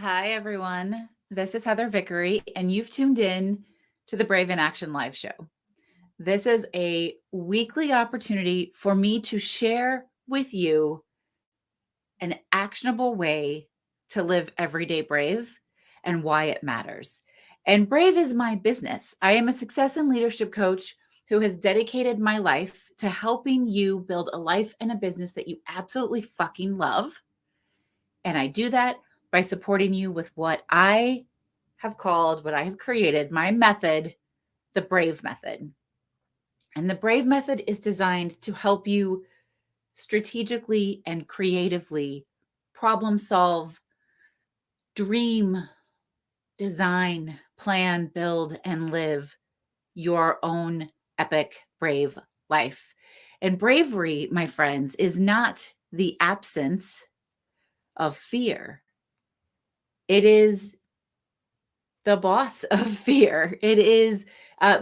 Hi, everyone. This is Heather Vickery, and you've tuned in to the Brave in Action Live Show. This is a weekly opportunity for me to share with you an actionable way to live everyday brave and why it matters. And brave is my business. I am a success and leadership coach who has dedicated my life to helping you build a life and a business that you absolutely fucking love. And I do that by supporting you with what I have called, what I have created, my method, the Brave Method. And the Brave Method is designed to help you strategically and creatively problem solve, dream, design, plan, build, and live your own epic, brave life. And bravery, my friends, is not the absence of fear. It is the boss of fear. It is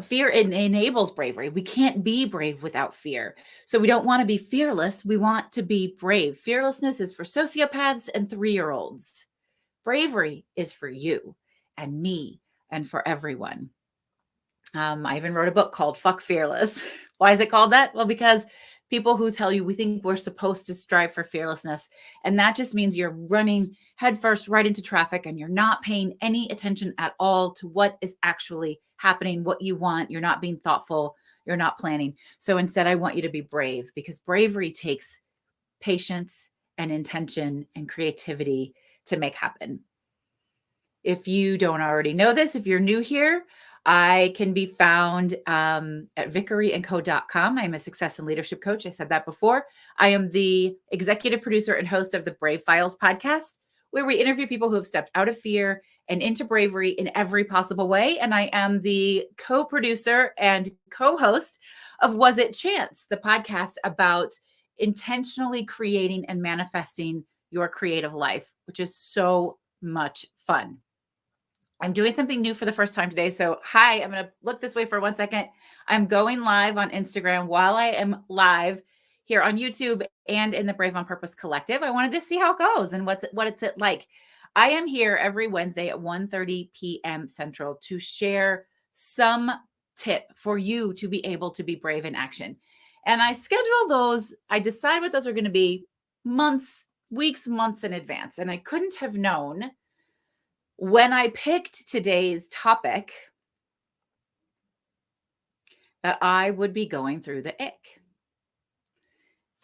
fear enables bravery. We can't be brave without fear. So we don't want to be fearless. We want to be brave. Fearlessness is for sociopaths and 3-year-olds. Bravery is for you and me and for everyone. I even wrote a book called Fuck Fearless. Why is it called that? Well, because people who tell you we think we're supposed to strive for fearlessness, and that just means you're running headfirst right into traffic and you're not paying any attention at all to what is actually happening, what you want. You're not being thoughtful. You're not planning. So instead, I want you to be brave, because bravery takes patience and intention and creativity to make happen. If you don't already know this, if you're new here, I can be found at vickeryandco.com. I'm a success and leadership coach. I said that before. I am the executive producer and host of the Brave Files podcast, where we interview people who have stepped out of fear and into bravery in every possible way. And I am the co-producer and co-host of Was It Chance, the podcast about intentionally creating and manifesting your creative life, which is so much fun. I'm doing something new for the first time today. So, hi, I'm going to look this way for 1 second. I'm going live on Instagram while I am live here on YouTube and in the Brave on Purpose Collective. I wanted to see how it goes and what it's like. I am here every Wednesday at 1:30 p.m. Central to share some tip for you to be able to be brave in action. And I schedule those, I decide what those are going to be weeks, months in advance. And I couldn't have known when I picked today's topic that I would be going through the ick.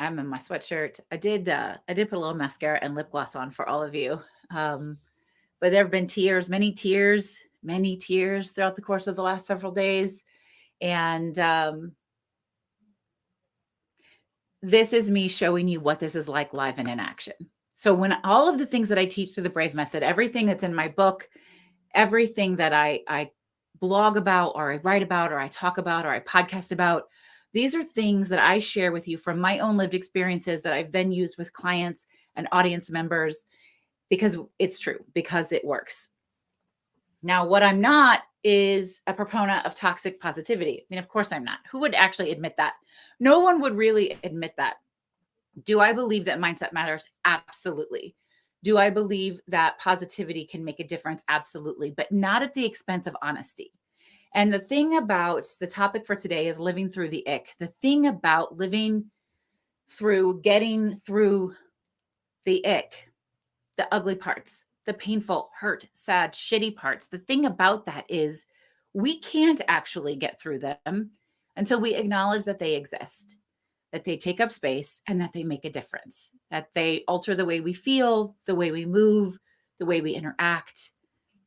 I'm in my sweatshirt. I did put a little mascara and lip gloss on for all of you. But there have been many tears throughout the course of the last several days. And this is me showing you what this is like live and in action. So when all of the things that I teach through the Brave Method, everything that's in my book, everything that I blog about or I write about or I talk about or I podcast about, these are things that I share with you from my own lived experiences that I've then used with clients and audience members, because it's true, because it works. Now, what I'm not is a proponent of toxic positivity. I mean, of course I'm not. Who would actually admit that? No one would really admit that. Do I believe that mindset matters? Absolutely. Do I believe that positivity can make a difference? Absolutely, but not at the expense of honesty. And the thing about the topic for today is living through the ick. The thing about getting through the ick, the ugly parts, the painful, hurt, sad, shitty parts. The thing about that is we can't actually get through them until we acknowledge that they exist, that they take up space, and that they make a difference, that they alter the way we feel, the way we move, the way we interact,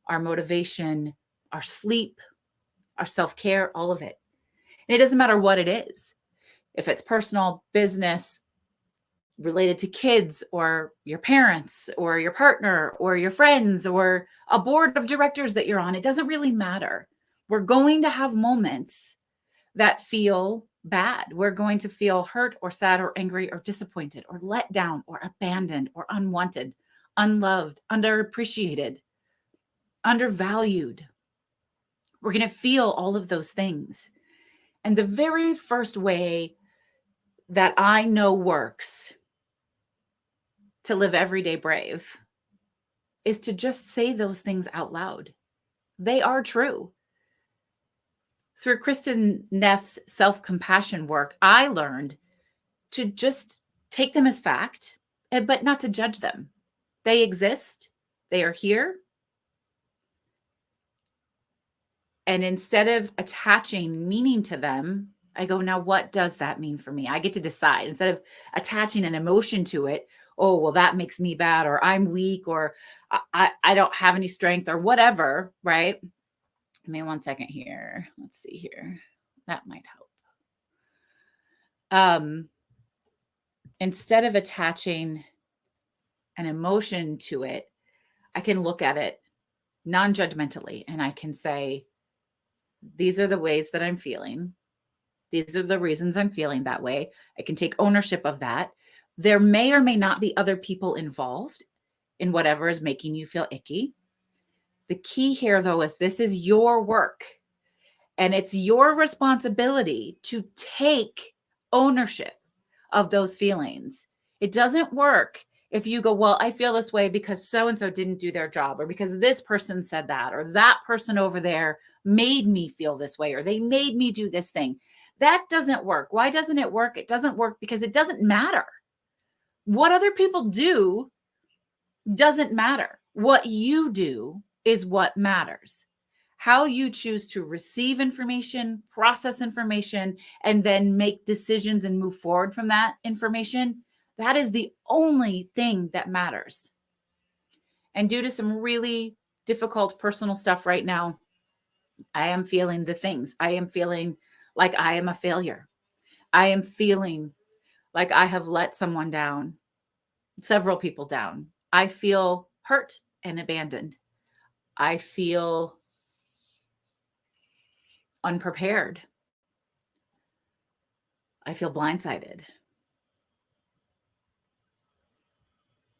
our motivation, our sleep, our self-care, all of it. And it doesn't matter what it is. If it's personal, business, related to kids or your parents or your partner or your friends or a board of directors that you're on, it doesn't really matter. We're going to have moments that feel bad. We're going to feel hurt or sad or angry or disappointed or let down or abandoned or unwanted, unloved, underappreciated, undervalued. We're going to feel all of those things. And the very first way that I know works to live everyday brave is to just say those things out loud. They are true. Through Kristen Neff's self-compassion work, I learned to just take them as fact, but not to judge them. They exist. They are here. And instead of attaching meaning to them, I go, now what does that mean for me? I get to decide instead of attaching an emotion to it. Oh, well, that makes me bad, or I'm weak, or I don't have any strength, or whatever, right? Give me 1 second here. Let's see here. That might help. Instead of attaching an emotion to it, I can look at it non-judgmentally, and I can say, these are the ways that I'm feeling. These are the reasons I'm feeling that way. I can take ownership of that. There may or may not be other people involved in whatever is making you feel icky. The key here, though, is this is your work, and it's your responsibility to take ownership of those feelings. It doesn't work if you go, well, I feel this way because so-and-so didn't do their job, or because this person said that, or that person over there made me feel this way, or they made me do this thing. That doesn't work. Why doesn't it work? It doesn't work because it doesn't matter. What other people do doesn't matter. What you do is what matters. How you choose to receive information, process information, and then make decisions and move forward from that information, that is the only thing that matters. And due to some really difficult personal stuff right now, I am feeling the things. I am feeling like I am a failure. I am feeling like I have let someone down, several people down. I feel hurt and abandoned. I feel unprepared. I feel blindsided.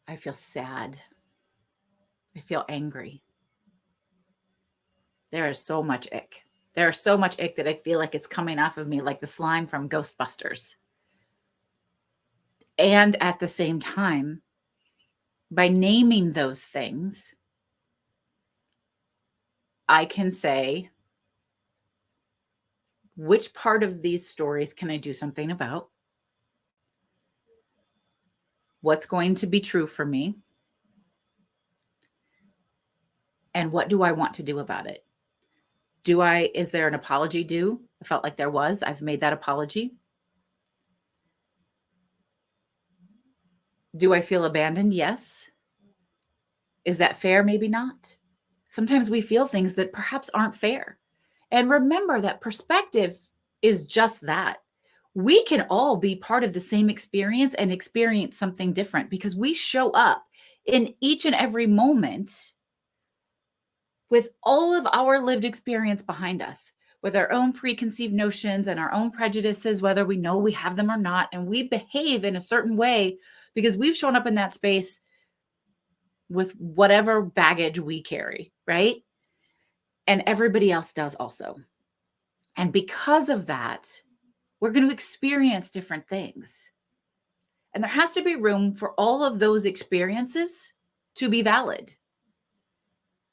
I feel sad. I feel angry. There is so much ick. There is so much ick that I feel like it's coming off of me like the slime from Ghostbusters. And at the same time, by naming those things, I can say, which part of these stories can I do something about? What's going to be true for me? And what do I want to do about it? Is there an apology due? I felt like there was. I've made that apology. Do I feel abandoned? Yes. Is that fair? Maybe not. Sometimes we feel things that perhaps aren't fair. And remember that perspective is just that. We can all be part of the same experience and experience something different because we show up in each and every moment with all of our lived experience behind us, with our own preconceived notions and our own prejudices, whether we know we have them or not. And we behave in a certain way because we've shown up in that space with whatever baggage we carry, right? And everybody else does also. And because of that, we're going to experience different things. And there has to be room for all of those experiences to be valid.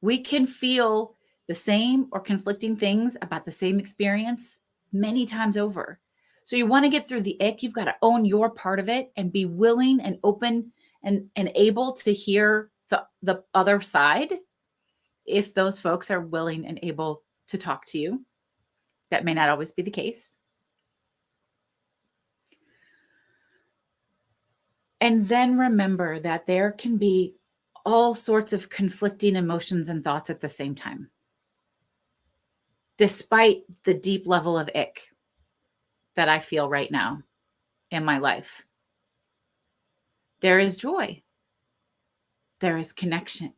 We can feel the same or conflicting things about the same experience many times over. So you want to get through the ick, you've got to own your part of it and be willing and open and able to hear the other side if those folks are willing and able to talk to you. That may not always be the case. And then remember that there can be all sorts of conflicting emotions and thoughts at the same time, despite the deep level of ick that I feel right now in my life. There is joy. There is connection.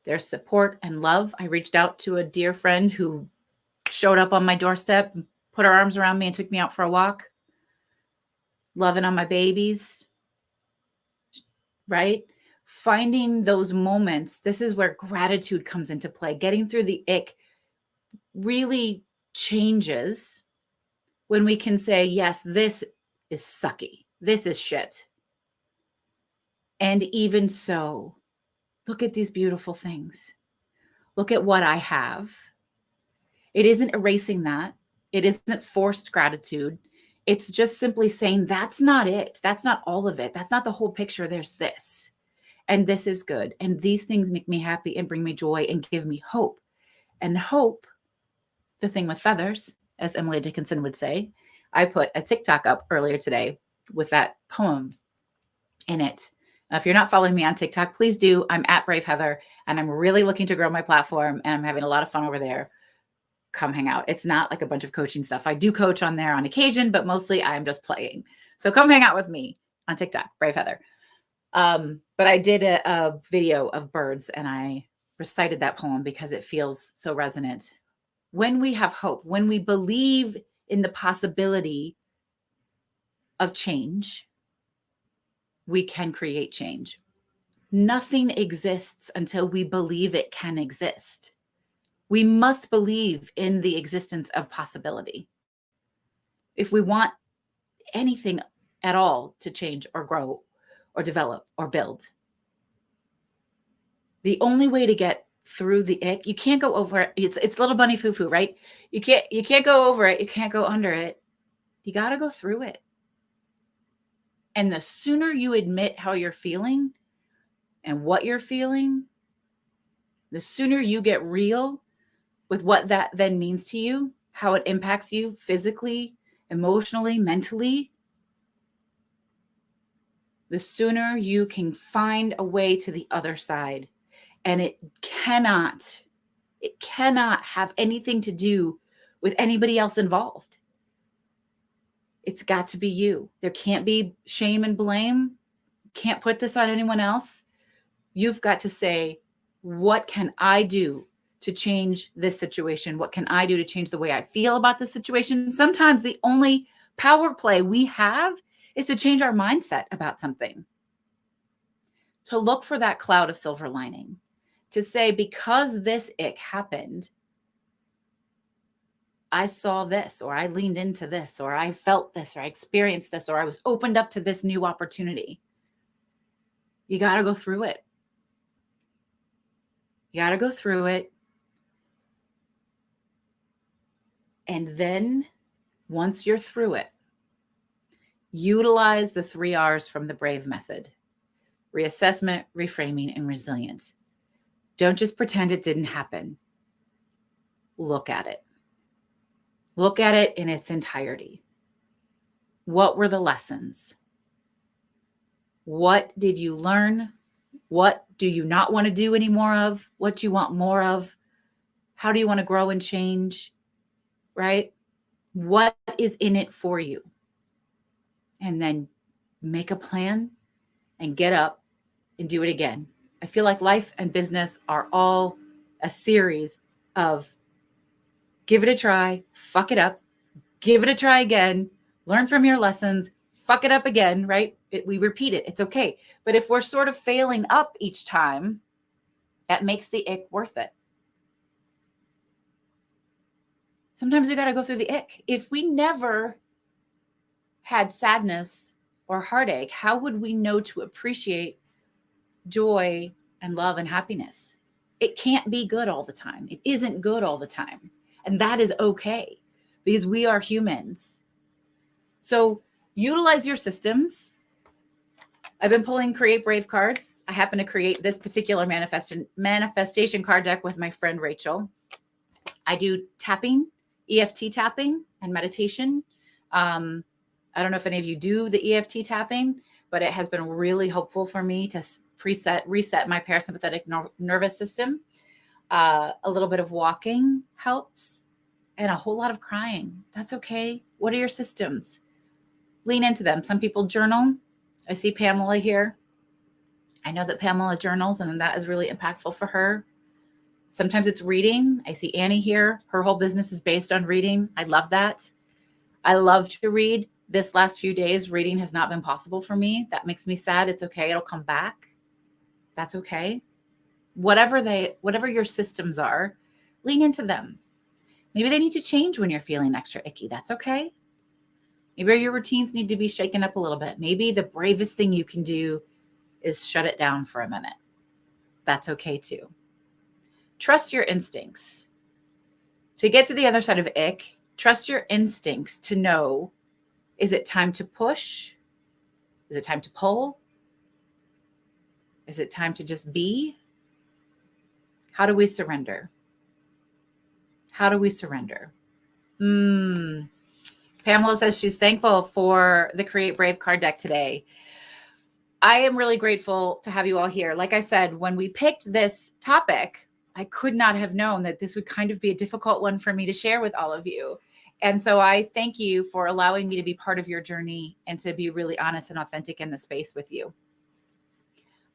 There's support and love. I reached out to a dear friend who showed up on my doorstep, put her arms around me and took me out for a walk. Loving on my babies, right? Finding those moments. This is where gratitude comes into play. Getting through the ick really changes when we can say, yes, this is sucky. This is shit. And even so, Look at these beautiful things. Look at what I have. It isn't erasing that. It isn't forced gratitude. It's just simply saying, that's not it. That's not all of it. That's not the whole picture. There's this. And this is good. And these things make me happy and bring me joy and give me hope. And hope, the thing with feathers, as Emily Dickinson would say. I put a TikTok up earlier today with that poem in it. If you're not following me on TikTok, please do. I'm at Brave Heather, and I'm really looking to grow my platform, and I'm having a lot of fun over there. Come hang out. It's not like a bunch of coaching stuff. I do coach on there on occasion, but mostly I'm just playing. So come hang out with me on TikTok, Brave Heather. But I did a video of birds, and I recited that poem because it feels so resonant. When we have hope, when we believe in the possibility of change, we can create change. Nothing exists until we believe it can exist. We must believe in the existence of possibility. If we want anything at all to change or grow or develop or build, the only way to get through the ick, you can't go over it. It's little bunny foo-foo, right? You can't go over it. You can't go under it. You got to go through it. And the sooner you admit how you're feeling and what you're feeling, the sooner you get real with what that then means to you, how it impacts you physically, emotionally, mentally, the sooner you can find a way to the other side. And it cannot have anything to do with anybody else involved. It's got to be you. There can't be shame and blame. Can't put this on anyone else. You've got to say, what can I do to change this situation? What can I do to change the way I feel about this situation? Sometimes the only power play we have is to change our mindset about something. To look for that cloud of silver lining. To say, because this ick happened, I saw this, or I leaned into this, or I felt this, or I experienced this, or I was opened up to this new opportunity. You got to go through it. You got to go through it. And then once you're through it, utilize the 3 R's from the Brave method: reassessment, reframing, and resilience. Don't just pretend it didn't happen. Look at it. Look at it in its entirety. What were the lessons? What did you learn? What do you not want to do any more of? What do you want more of? How do you want to grow and change? Right? What is in it for you? And then make a plan and get up and do it again. I feel like life and business are all a series of give it a try, fuck it up, give it a try again, learn from your lessons, fuck it up again, right? We repeat it. It's okay. But if we're sort of failing up each time, that makes the ick worth it. Sometimes we got to go through the ick. If we never had sadness or heartache, how would we know to appreciate joy and love and happiness? It can't be good all the time. It isn't good all the time. And that is okay because we are humans. So utilize your systems. I've been pulling Create Brave cards. I happen to create this particular manifestation card deck with my friend Rachel. I do tapping, EFT tapping, and meditation. I don't know if any of you do the EFT tapping, but it has been really helpful for me to reset my parasympathetic nervous system. A little bit of walking helps, and a whole lot of crying. That's okay. What are your systems? Lean into them. Some people journal. I see Pamela here. I know that Pamela journals, and that is really impactful for her. Sometimes it's reading. I see Annie here. Her whole business is based on reading. I love that. I love to read. This last few days, reading has not been possible for me. That makes me sad. It's okay. It'll come back. That's okay. Whatever your systems are, lean into them. Maybe they need to change when you're feeling extra icky. That's okay. Maybe your routines need to be shaken up a little bit. Maybe the bravest thing you can do is shut it down for a minute. That's okay too. Trust your instincts. To get to the other side of ick, trust your instincts to know, is it time to push? Is it time to pull? Is it time to just be? How do we surrender? How do we surrender? Pamela says she's thankful for the Create Brave card deck today. I am really grateful to have you all here. Like I said, when we picked this topic, I could not have known that this would kind of be a difficult one for me to share with all of you. And so I thank you for allowing me to be part of your journey and to be really honest and authentic in the space with you.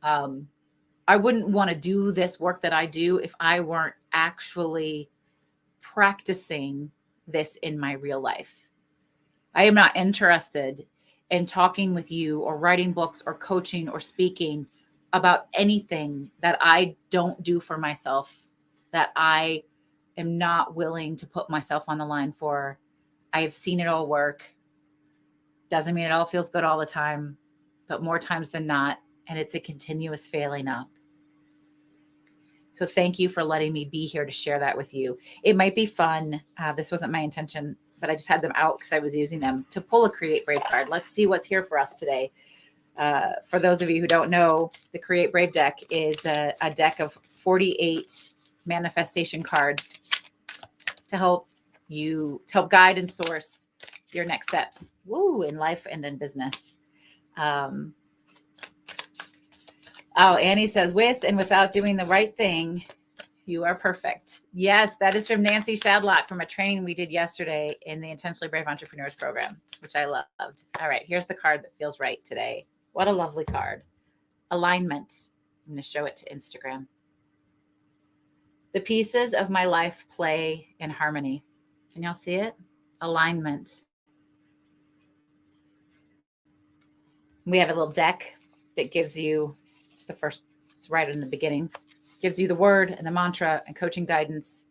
I wouldn't want to do this work that I do if I weren't actually practicing this in my real life. I am not interested in talking with you or writing books or coaching or speaking about anything that I don't do for myself, that I am not willing to put myself on the line for. I have seen it all work. Doesn't mean it all feels good all the time, but more times than not. And it's a continuous failing up. So thank you for letting me be here to share that with you. It might be fun. This wasn't my intention, but I just had them out because I was using them to pull a Create Brave card. Let's see what's here for us today. For those of you who don't know, the Create Brave deck is a deck of 48 manifestation cards to help guide and source your next steps in life and in business. Annie says, with and without doing the right thing, you are perfect. Yes, that is from Nancy Shadlock from a training we did yesterday in the Intentionally Brave Entrepreneurs program, which I loved. All right, here's the card that feels right today. What a lovely card. Alignment. I'm going to show it to Instagram. The pieces of my life play in harmony. Can y'all see it? Alignment. We have a little deck that gives you, it's right in the beginning, gives you the word and the mantra and coaching guidance.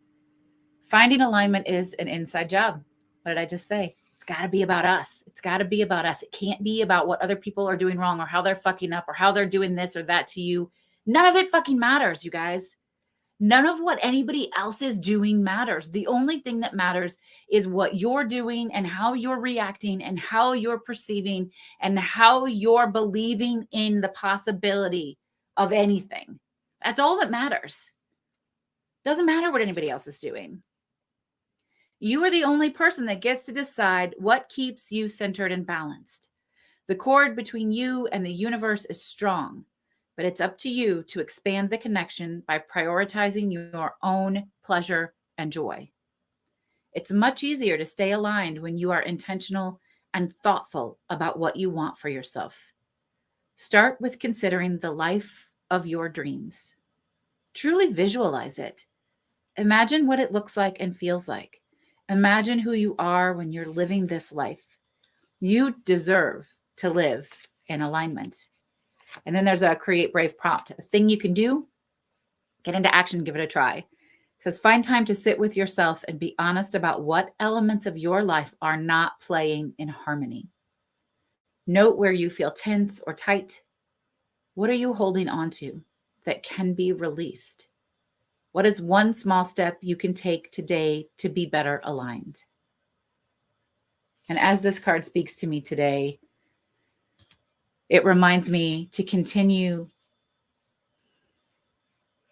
Finding alignment is an inside job. What did I just say? It's got to be about us. It's got to be about us. It can't be about what other people are doing wrong or how they're fucking up or how they're doing this or that to you. None of it fucking matters, you guys. None of what anybody else is doing matters. The only thing that matters is what you're doing and how you're reacting and how you're perceiving and how you're believing in the possibility of anything. That's all that matters. Doesn't matter what anybody else is doing. You are the only person that gets to decide what keeps you centered and balanced. The cord between you and the universe is strong, but it's up to you to expand the connection by prioritizing your own pleasure and joy. It's much easier to stay aligned when you are intentional and thoughtful about what you want for yourself. Start with considering the life of your dreams. Truly visualize it. Imagine what it looks like and feels like. Imagine who you are when you're living this life. You deserve to live in alignment. And then there's a Create Brave prompt, a thing you can do, get into action, give it a try. It says, find time to sit with yourself and be honest about what elements of your life are not playing in harmony. Note where you feel tense or tight. What are you holding on to that can be released? What is one small step you can take today to be better aligned? And as this card speaks to me today, it reminds me to continue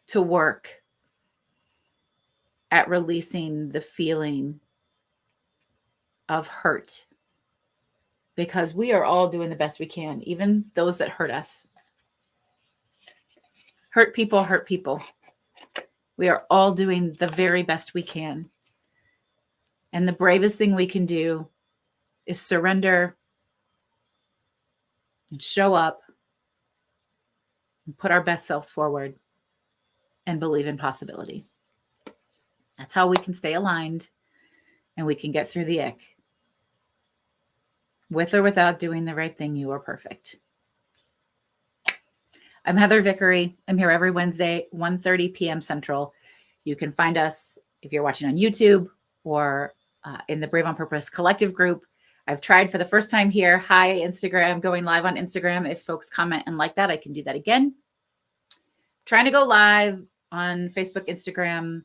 to work at releasing the feeling of hurt, because we are all doing the best we can, even those that hurt us. Hurt people hurt people. We are all doing the very best we can. And the bravest thing we can do is surrender and show up and put our best selves forward and believe in possibility. That's how we can stay aligned and we can get through the ick. With or without doing the right thing, you are perfect. I'm Heather Vickery. I'm here every Wednesday, 1:30 p.m. Central. You can find us if you're watching on YouTube or in the Brave on Purpose collective group. I've tried for the first time here. Hi, Instagram, going live on Instagram. If folks comment and like that, I can do that again. trying to go live on Facebook, Instagram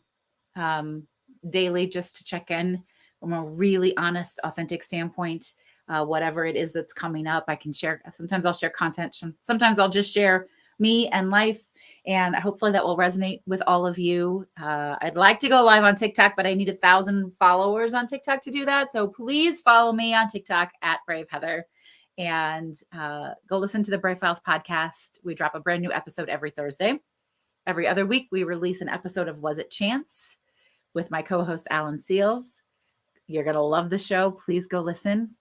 daily just to check in from a really honest, authentic standpoint. Whatever it is that's coming up, I can share. Sometimes I'll share content. Sometimes I'll just share me and life. And hopefully that will resonate with all of you. I'd like to go live on TikTok, but I need 1,000 followers on TikTok to do that. So please follow me on TikTok at Brave Heather, and go listen to the Brave Files podcast. We drop a brand new episode every Thursday. Every other week, we release an episode of Was It Chance with my co-host, Alan Seals. You're going to love the show. Please go listen.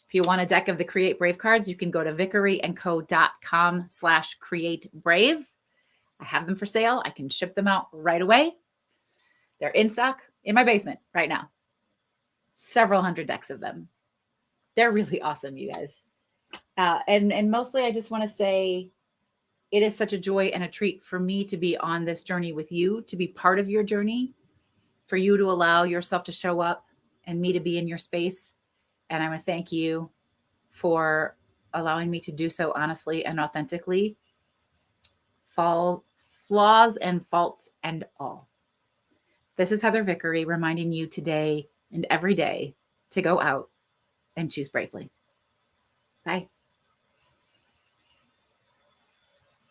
If you want a deck of the Create Brave cards, you can go to vickeryandco.com/createbrave. I have them for sale. I can ship them out right away. They're in stock in my basement right now. Several hundred decks of them. They're really awesome, you guys. And mostly I just want to say it is such a joy and a treat for me to be on this journey with you, to be part of your journey, for you to allow yourself to show up and me to be in your space. And I want to thank you for allowing me to do so honestly and authentically, flaws and faults and all. This is Heather Vickery reminding you today and every day to go out and choose bravely. Bye.